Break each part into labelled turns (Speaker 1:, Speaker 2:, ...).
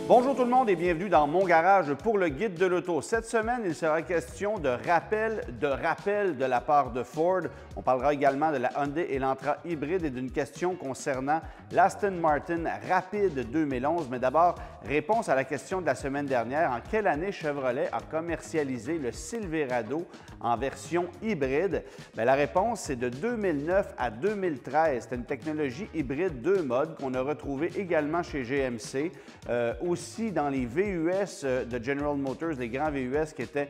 Speaker 1: Bonjour tout le monde et bienvenue dans mon garage pour le guide de l'auto. Cette semaine, il sera question de rappel de la part de Ford. On parlera également de la Hyundai Elantra hybride et d'une question concernant l'Aston Martin Rapide 2011. Mais d'abord, réponse à la question de la semaine dernière. En quelle année Chevrolet a commercialisé le Silverado en version hybride? Bien, la réponse, c'est de 2009 à 2013. C'est une technologie hybride 2 modes qu'on a retrouvée également chez GMC, aussi dans les VUS de General Motors, les grands VUS qui étaient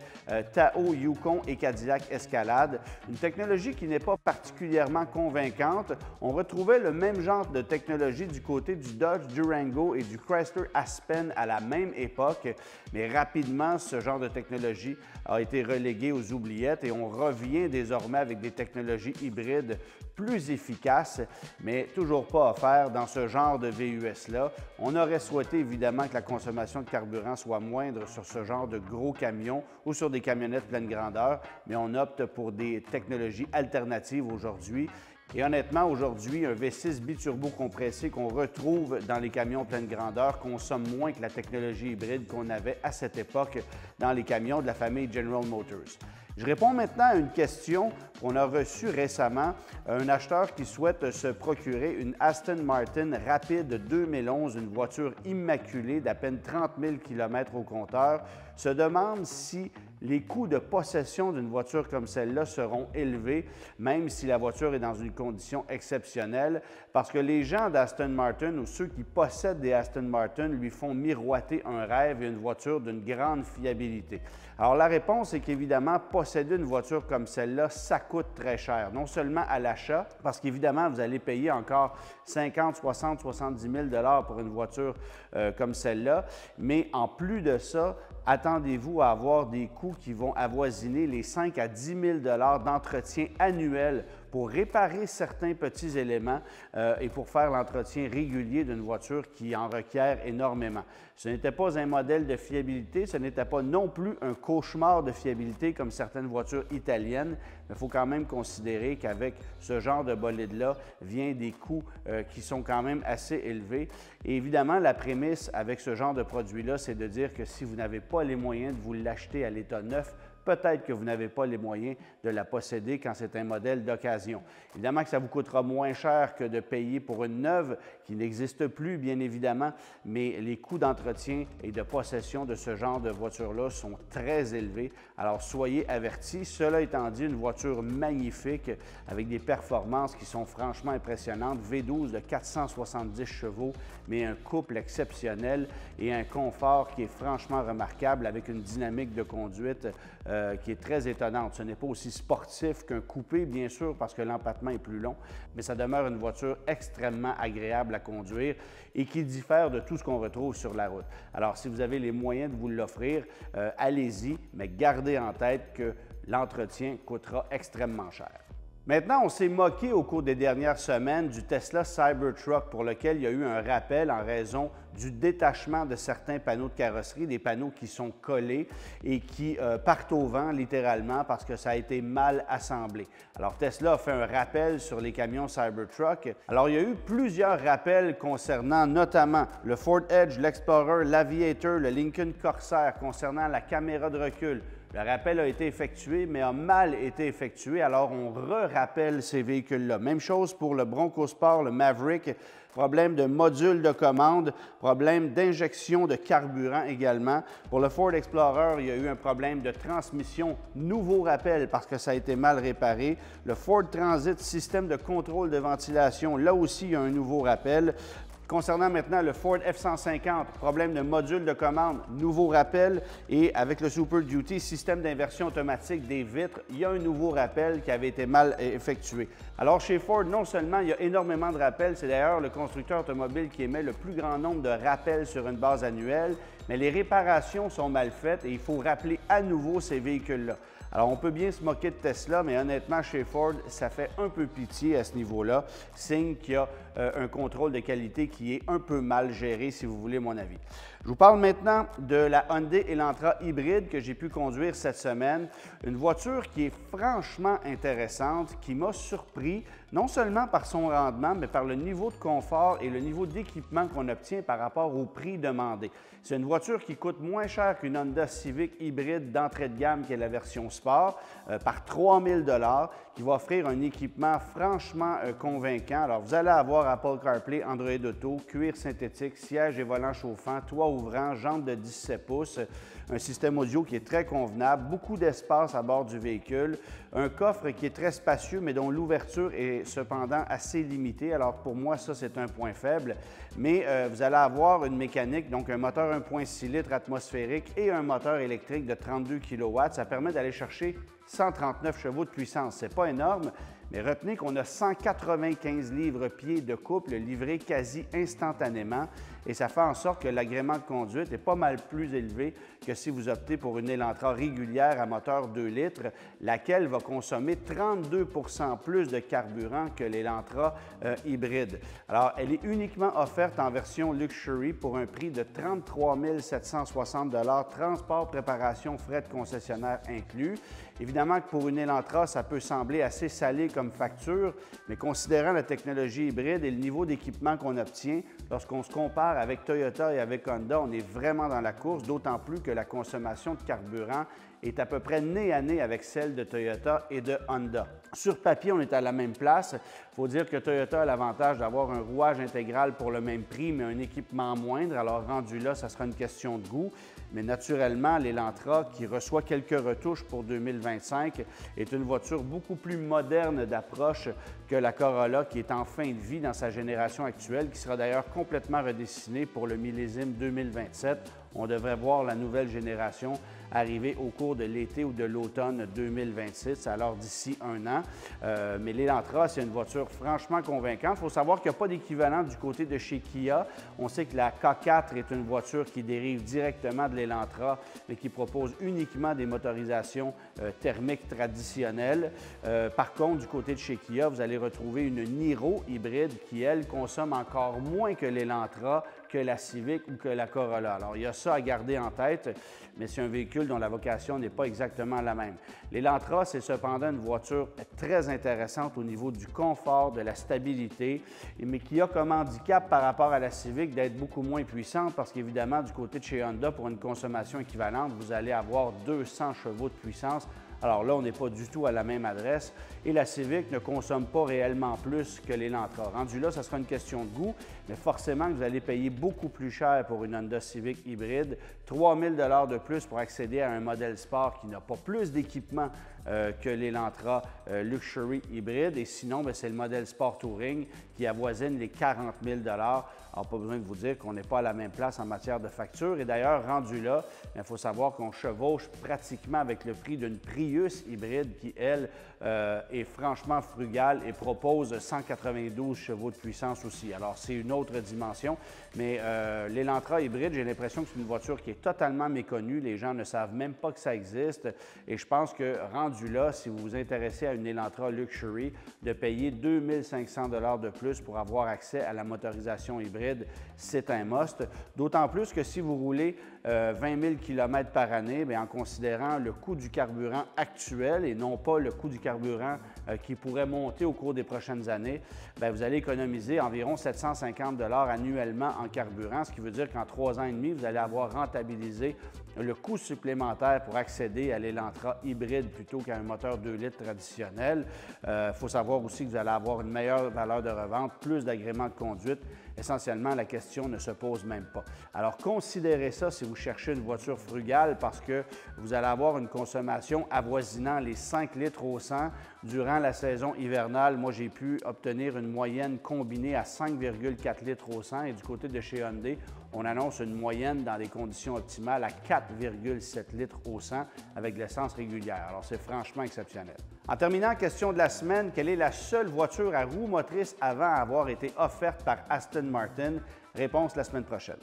Speaker 1: Tahoe, Yukon et Cadillac Escalade. Une technologie qui n'est pas particulièrement convaincante. On retrouvait le même genre de technologie du côté du Dodge Durango et du Chrysler Aspen à la même époque, mais rapidement, ce genre de technologie a été relégué aux oubliettes et on revient désormais avec des technologies hybrides plus efficaces, mais toujours pas offertes dans ce genre de VUS-là. On aurait souhaité évidemment que la consommation de carburant soit moindre sur ce genre de gros camions ou sur des camionnettes pleine grandeur, mais on opte pour des technologies alternatives aujourd'hui. Et honnêtement, aujourd'hui, un V6 biturbo compressé qu'on retrouve dans les camions pleine grandeur consomme moins que la technologie hybride qu'on avait à cette époque dans les camions de la famille General Motors. Je réponds maintenant à une question qu'on a reçue récemment. Un acheteur qui souhaite se procurer une Aston Martin Rapide 2011, une voiture immaculée d'à peine 30 000 km au compteur, se demande si les coûts de possession d'une voiture comme celle-là seront élevés, même si la voiture est dans une condition exceptionnelle, parce que les gens d'Aston Martin ou ceux qui possèdent des Aston Martin lui font miroiter un rêve et une voiture d'une grande fiabilité. Alors la réponse est qu'évidemment, posséder une voiture comme celle-là, ça coûte très cher. Non seulement à l'achat, parce qu'évidemment, vous allez payer encore 50, 60, 70 000 pour une voiture comme celle-là, mais en plus de ça, attendez-vous à avoir des coûts qui vont avoisiner les 5 à 10 000 d'entretien annuel pour réparer certains petits éléments et pour faire l'entretien régulier d'une voiture qui en requiert énormément. Ce n'était pas un modèle de fiabilité, ce n'était pas non plus un cauchemar de fiabilité comme certaines voitures italiennes, mais il faut quand même considérer qu'avec ce genre de bolide-là vient des coûts qui sont quand même assez élevés. Et évidemment, la prémisse avec ce genre de produit-là, c'est de dire que si vous n'avez pas les moyens de vous l'acheter à l'état neuf, peut-être que vous n'avez pas les moyens de la posséder quand c'est un modèle d'occasion. Évidemment que ça vous coûtera moins cher que de payer pour une neuve qui n'existe plus, bien évidemment, mais les coûts d'entretien et de possession de ce genre de voiture-là sont très élevés. Alors, soyez avertis. Cela étant dit, une voiture magnifique avec des performances qui sont franchement impressionnantes. V12 de 470 chevaux, mais un couple exceptionnel et un confort qui est franchement remarquable avec une dynamique de conduite qui est très étonnante. Ce n'est pas aussi sportif qu'un coupé, bien sûr, parce que l'empattement est plus long, mais ça demeure une voiture extrêmement agréable à conduire et qui diffère de tout ce qu'on retrouve sur la route. Alors, si vous avez les moyens de vous l'offrir, allez-y, mais gardez en tête que l'entretien coûtera extrêmement cher. Maintenant, on s'est moqué au cours des dernières semaines du Tesla Cybertruck pour lequel il y a eu un rappel en raison du détachement de certains panneaux de carrosserie, des panneaux qui sont collés et qui partent au vent littéralement parce que ça a été mal assemblé. Alors Tesla a fait un rappel sur les camions Cybertruck. Alors il y a eu plusieurs rappels concernant notamment le Ford Edge, l'Explorer, l'Aviator, le Lincoln Corsair, concernant la caméra de recul. Le rappel a été effectué, mais a mal été effectué, alors on re-rappelle ces véhicules-là. Même chose pour le Bronco Sport, le Maverick, problème de module de commande, problème d'injection de carburant également. Pour le Ford Explorer, il y a eu un problème de transmission, nouveau rappel parce que ça a été mal réparé. Le Ford Transit, système de contrôle de ventilation, là aussi, il y a un nouveau rappel. Concernant maintenant le Ford F-150, problème de module de commande, nouveau rappel. Et avec le Super Duty, système d'inversion automatique des vitres, il y a un nouveau rappel qui avait été mal effectué. Alors chez Ford, non seulement il y a énormément de rappels, c'est d'ailleurs le constructeur automobile qui émet le plus grand nombre de rappels sur une base annuelle, mais les réparations sont mal faites et il faut rappeler à nouveau ces véhicules-là. Alors, on peut bien se moquer de Tesla, mais honnêtement, chez Ford, ça fait un peu pitié à ce niveau-là, signe qu'il y a un contrôle de qualité qui est un peu mal géré, si vous voulez mon avis. Je vous parle maintenant de la Hyundai Elantra hybride que j'ai pu conduire cette semaine. Une voiture qui est franchement intéressante, qui m'a surpris, non seulement par son rendement, mais par le niveau de confort et le niveau d'équipement qu'on obtient par rapport au prix demandé. C'est une voiture qui coûte moins cher qu'une Honda Civic hybride d'entrée de gamme qui est la version Sport, par 3 000 $, qui va offrir un équipement franchement convaincant. Alors, vous allez avoir Apple CarPlay, Android Auto, cuir synthétique, siège et volant chauffant, toit ouvrant, jambes de 17 pouces, un système audio qui est très convenable, beaucoup d'espace à bord du véhicule, un coffre qui est très spacieux, mais dont l'ouverture est cependant assez limitée. Alors, pour moi, ça, c'est un point faible. Mais vous allez avoir une mécanique, donc un moteur 1,6 litres atmosphérique et un moteur électrique de 32 kW. Ça permet d'aller chercher 139 chevaux de puissance. C'est pas énorme, mais retenez qu'on a 195 livres-pieds de couple livrés quasi instantanément et ça fait en sorte que l'agrément de conduite est pas mal plus élevé que si vous optez pour une Elantra régulière à moteur 2 litres, laquelle va consommer 32 % plus de carburant que l'Elantra hybride. Alors, elle est uniquement offerte en version Luxury pour un prix de 33 760 $, transport, préparation, frais de concessionnaire inclus. Évidemment que pour une Elantra, ça peut sembler assez salé comme facture, mais considérant la technologie hybride et le niveau d'équipement qu'on obtient, lorsqu'on se compare avec Toyota et avec Honda, on est vraiment dans la course, d'autant plus que la consommation de carburant est à peu près nez à nez avec celle de Toyota et de Honda. Sur papier, on est à la même place. Il faut dire que Toyota a l'avantage d'avoir un rouage intégral pour le même prix, mais un équipement moindre. Alors, rendu là, ça sera une question de goût. Mais naturellement, l'Elantra, qui reçoit quelques retouches pour 2025, est une voiture beaucoup plus moderne d'approche que la Corolla, qui est en fin de vie dans sa génération actuelle, qui sera d'ailleurs complètement redessinée pour le millésime 2027. On devrait voir la nouvelle génération arriver au cours de l'été ou de l'automne 2026, alors d'ici un an. Mais l'Elantra, c'est une voiture franchement convaincante. Il faut savoir qu'il n'y a pas d'équivalent du côté de chez Kia. On sait que la K4 est une voiture qui dérive directement de l'Elantra, mais qui propose uniquement des motorisations thermiques traditionnelles. Par contre, du côté de chez Kia, vous allez retrouver une Niro hybride qui, elle, consomme encore moins que l'Elantra, que la Civic ou que la Corolla. Alors, il y a ça à garder en tête, mais c'est un véhicule dont la vocation n'est pas exactement la même. L'Elantra, c'est cependant une voiture très intéressante au niveau du confort, de la stabilité, mais qui a comme handicap par rapport à la Civic d'être beaucoup moins puissante parce qu'évidemment, du côté de chez Honda, pour une consommation équivalente, vous allez avoir 200 chevaux de puissance. Alors là, on n'est pas du tout à la même adresse et la Civic ne consomme pas réellement plus que l'Elantra. Rendu là, ça sera une question de goût, mais forcément que vous allez payer beaucoup plus cher pour une Honda Civic hybride, 3 000 $ de plus pour accéder à un modèle sport qui n'a pas plus d'équipement que l'Elantra Luxury hybride. Et sinon, c'est le modèle Sport Touring qui avoisine les 40 000 $. Alors, pas besoin de vous dire qu'on n'est pas à la même place en matière de facture. Et d'ailleurs, rendu là, il faut savoir qu'on chevauche pratiquement avec le prix d'une Prius hybride qui, elle, est franchement frugale et propose 192 chevaux de puissance aussi. Alors, c'est une autre dimension, mais l'Elantra hybride, j'ai l'impression que c'est une voiture qui est totalement méconnue. Les gens ne savent même pas que ça existe. Et je pense que, rendu là, si vous vous intéressez à une Elantra Luxury, de payer 2 500 $ de plus pour avoir accès à la motorisation hybride, c'est un must. D'autant plus que si vous roulez 20 000 km par année, bien, en considérant le coût du carburant actuel et non pas le coût du carburant qui pourrait monter au cours des prochaines années, bien, vous allez économiser environ 750 $ annuellement en carburant, ce qui veut dire qu'en 3 ans et demi, vous allez avoir rentabilisé le coût supplémentaire pour accéder à l'Elantra hybride plutôt qu'à un moteur 2 litres traditionnel. Il faut savoir aussi que vous allez avoir une meilleure valeur de revente, plus d'agréments de conduite. Essentiellement, la question ne se pose même pas. Alors, considérez ça si vous cherchez une voiture frugale parce que vous allez avoir une consommation avoisinant les 5 litres au 100 durant la saison hivernale. Moi, j'ai pu obtenir une moyenne combinée à 5,4 litres au 100 et du côté de chez Hyundai, on annonce une moyenne dans des conditions optimales à 4,7 litres au 100 avec l'essence régulière. Alors, c'est franchement exceptionnel. En terminant, question de la semaine, quelle est la seule voiture à roue motrice avant avoir été offerte par Aston Martin? Réponse la semaine prochaine.